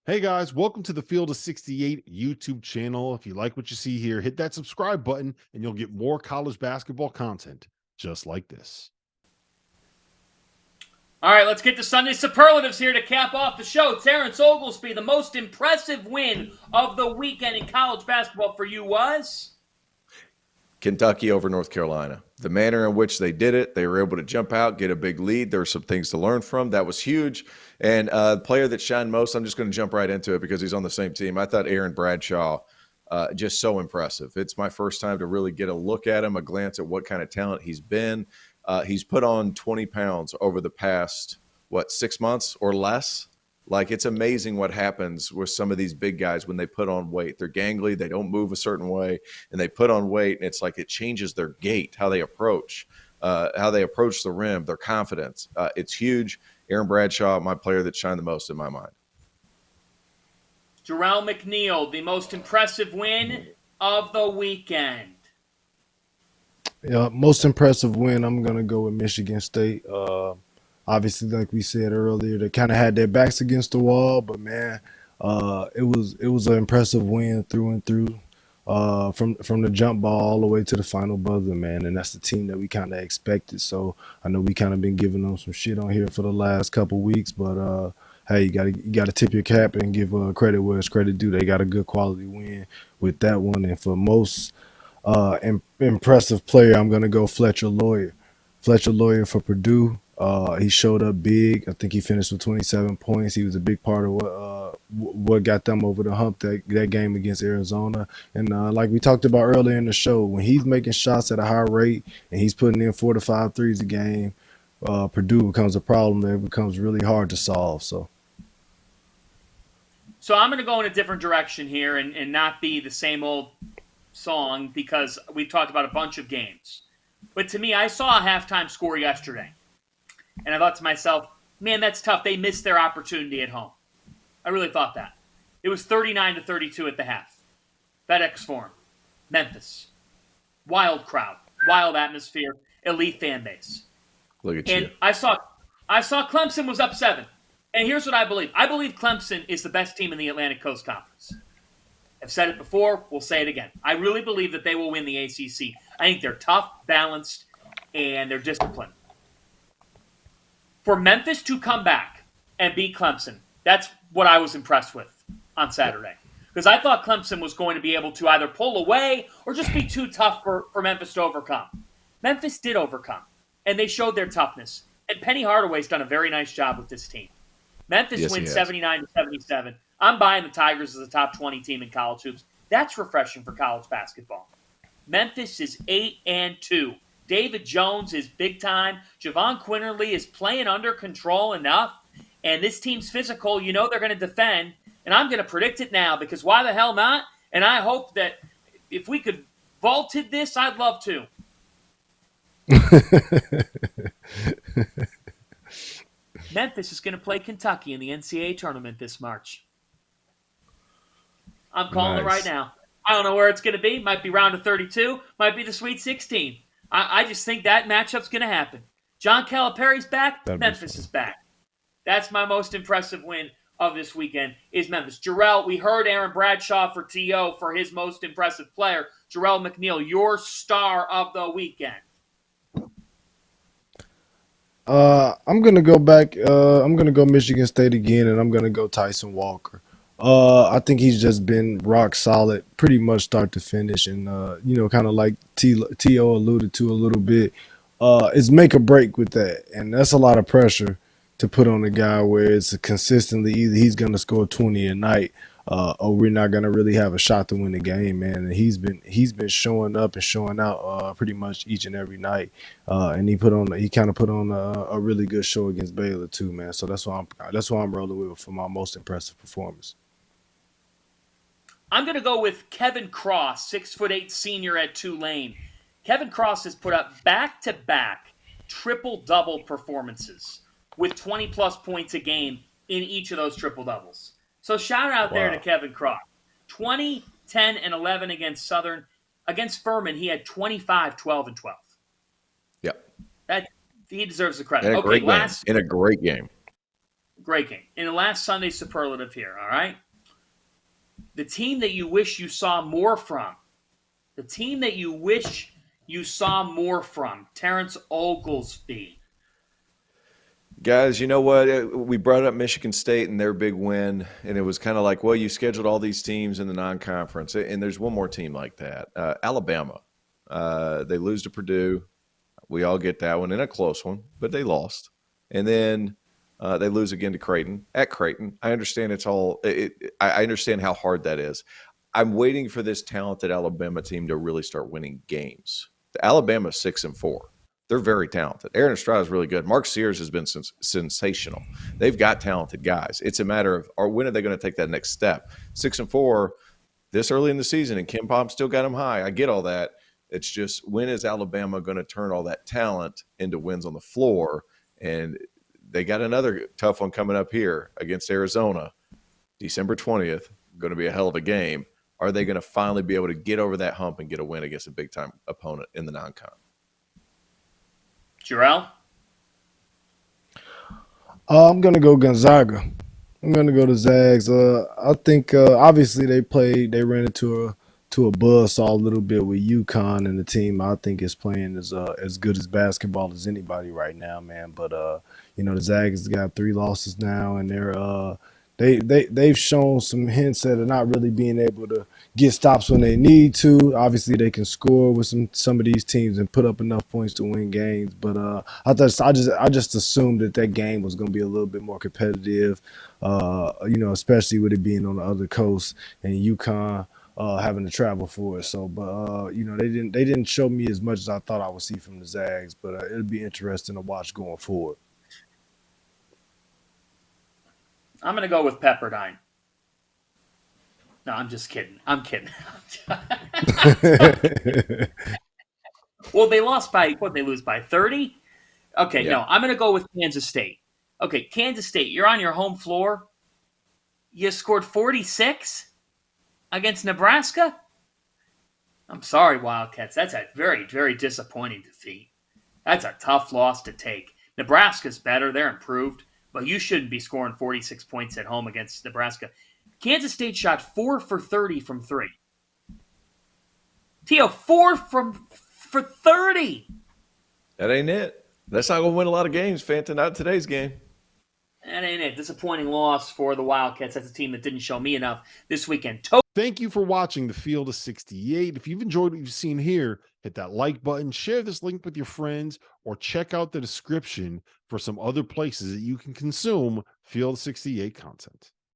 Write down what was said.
Hey guys, welcome to the Field of 68 YouTube channel. If you like what you see here, hit that subscribe button and you'll get more college basketball content just like this. All right, let's get to Sunday superlatives here to cap off the show. Terrence, Oglesby, the most impressive win of the weekend in college basketball for you was? Kentucky over North Carolina. The manner in which they did it, they were able to jump out, get a big lead. There were some things to learn from. That was huge. And the player that shined most, I'm just going to jump right into it because he's on the same team. I thought Aaron Bradshaw, just so impressive. It's my first time to really get a look at him, a glance at what kind of talent he's been. He's put on 20 pounds over the past, 6 months or less? Like, it's amazing what happens with some of these big guys when they put on weight. They're gangly, they don't move a certain way, and they put on weight, and it's like it changes their gait, how they approach the rim, their confidence. It's huge. Aaron Bradshaw, my player that shined the most in my mind. Jerel McNeal, the most impressive win of the weekend. Yeah, most impressive win. I'm gonna go with Michigan State. Obviously, like we said earlier, they kind of had their backs against the wall, but man, it was an impressive win through and through. From the jump ball all the way to the final buzzer, man, and that's the team that we kind of expected. So I know we kind of been giving them some shit on here for the last couple weeks, but hey, you gotta tip your cap and give credit where it's credit due. They got a good quality win with that one, and for most impressive player, I'm gonna go Fletcher Lawyer. Fletcher Lawyer for Purdue. He showed up big. I think he finished with 27 points. He was a big part of what got them over the hump that game against Arizona. And like we talked about earlier in the show, when he's making shots at a high rate and he's putting in 4 to 5 threes a game, Purdue becomes a problem that becomes really hard to solve. So I'm going to go in a different direction here and not be the same old song because we've talked about a bunch of games. But to me, I saw a halftime score yesterday, and I thought to myself, man, that's tough. They missed their opportunity at home. I really thought that. It was 39-32 at the half. FedEx Forum, Memphis. Wild crowd, wild atmosphere, elite fan base. Look at And you. I saw Clemson was up 7. And here's what I believe. I believe Clemson is the best team in the Atlantic Coast Conference. I've said it before. We'll say it again. I really believe that they will win the ACC. I think they're tough, balanced, and they're disciplined. For Memphis to come back and beat Clemson, that's what I was impressed with on Saturday. Because I thought Clemson was going to be able to either pull away or just be too tough for Memphis to overcome. Memphis did overcome, and they showed their toughness. And Penny Hardaway's done a very nice job with this team. Memphis Yes, he wins has. 79-77. I'm buying the Tigers as a top 20 team in college hoops. That's refreshing for college basketball. Memphis is 8-2. David Jones is big time. Javon Quinterly is playing under control enough. And this team's physical. You know they're going to defend. And I'm going to predict it now because why the hell not? And I hope that if we could vaulted this, I'd love to. Memphis is going to play Kentucky in the NCAA tournament this March. I'm calling it right Nice. now. I don't know where it's going to be. Might be round of 32. Might be the Sweet 16. I just think that matchup's going to happen. John Calipari's back. that'd be Memphis fun. is back. That's my most impressive win of this weekend is Memphis. Jerel, we heard Aaron Bradshaw for TO for his most impressive player. Jerel McNeal, your star of the weekend. I'm gonna go back. I'm gonna go Michigan State again, and I'm gonna go Tyson Walker. I think he's just been rock solid, pretty much start to finish, and kind of like T.O. alluded to a little bit, is make or break with that, and that's a lot of pressure to put on a guy where it's consistently either he's gonna score 20 a night, or we're not gonna really have a shot to win the game, man. And he's been showing up and showing out pretty much each and every night, and he kind of put on a really good show against Baylor too, man. So that's why I'm rolling with for my most impressive performance. I'm going to go with Kevin Cross, 6'8" senior at Tulane. Kevin Cross has put up back-to-back triple-double performances with 20-plus points a game in each of those triple-doubles. So shout out there to Wow. Kevin Cross. 20, 10, and 11 against Southern. Against Furman, he had 25, 12, and 12. Yep. That he deserves the credit. In a Okay, great game. last In a great game. Great game. In the last Sunday's superlative here, all right? The team that you wish you saw more from. The team that you wish you saw more from. Terrence Oglesby. Guys, you know what? We brought up Michigan State and their big win, and it was kind of like, well, you scheduled all these teams in the non-conference, and there's one more team like that. Alabama. They lose to Purdue. We all get that one, in a close one, but they lost. And then they lose again to Creighton, at Creighton. I understand I understand how hard that is. I'm waiting for this talented Alabama team to really start winning games. The Alabama's 6-4. They're very talented. Aaron Estrada is really good. Mark Sears has been sensational. They've got talented guys. It's a matter of, when are they going to take that next step? 6-4 this early in the season, and Kim Pom still got them high. I get all that. It's just, when is Alabama going to turn all that talent into wins on the floor? And they got another tough one coming up here against Arizona, December 20th. Going to be a hell of a game. Are they going to finally be able to get over that hump and get a win against a big-time opponent in the non-con? Jerel? I'm going to go Gonzaga. I'm going to go to Zags. I think obviously they ran into a buzzsaw a little bit with UConn, and the team I think is playing as good as basketball as anybody right now, man. But the Zags got 3 losses now, and they've shown some hints that are not really being able to get stops when they need to. Obviously, they can score with some of these teams and put up enough points to win games. But I just assumed that game was going to be a little bit more competitive. Especially with it being on the other coast and UConn having to travel for it. So, but they didn't show me as much as I thought I would see from the Zags. But it'll be interesting to watch going forward. I'm going to go with Pepperdine. No, I'm just kidding. I'm kidding. Well, they lost by, what, they lose by 30? Okay, yeah. No, I'm going to go with Kansas State. Okay, Kansas State, you're on your home floor. You scored 46 against Nebraska? I'm sorry, Wildcats. That's a very, very disappointing defeat. That's a tough loss to take. Nebraska's better. They're improved. But you shouldn't be scoring 46 points at home against Nebraska. Kansas State shot 4 for 30 from 3. Tio, 4 for 30. That ain't it. That's not going to win a lot of games, Fanta. Not today's game. That ain't it. Disappointing loss for the Wildcats. That's a team that didn't show me enough this weekend. Thank you for watching the Field of 68. If you've enjoyed what you've seen here, hit that like button, share this link with your friends, or check out the description for some other places that you can consume Field of 68 content.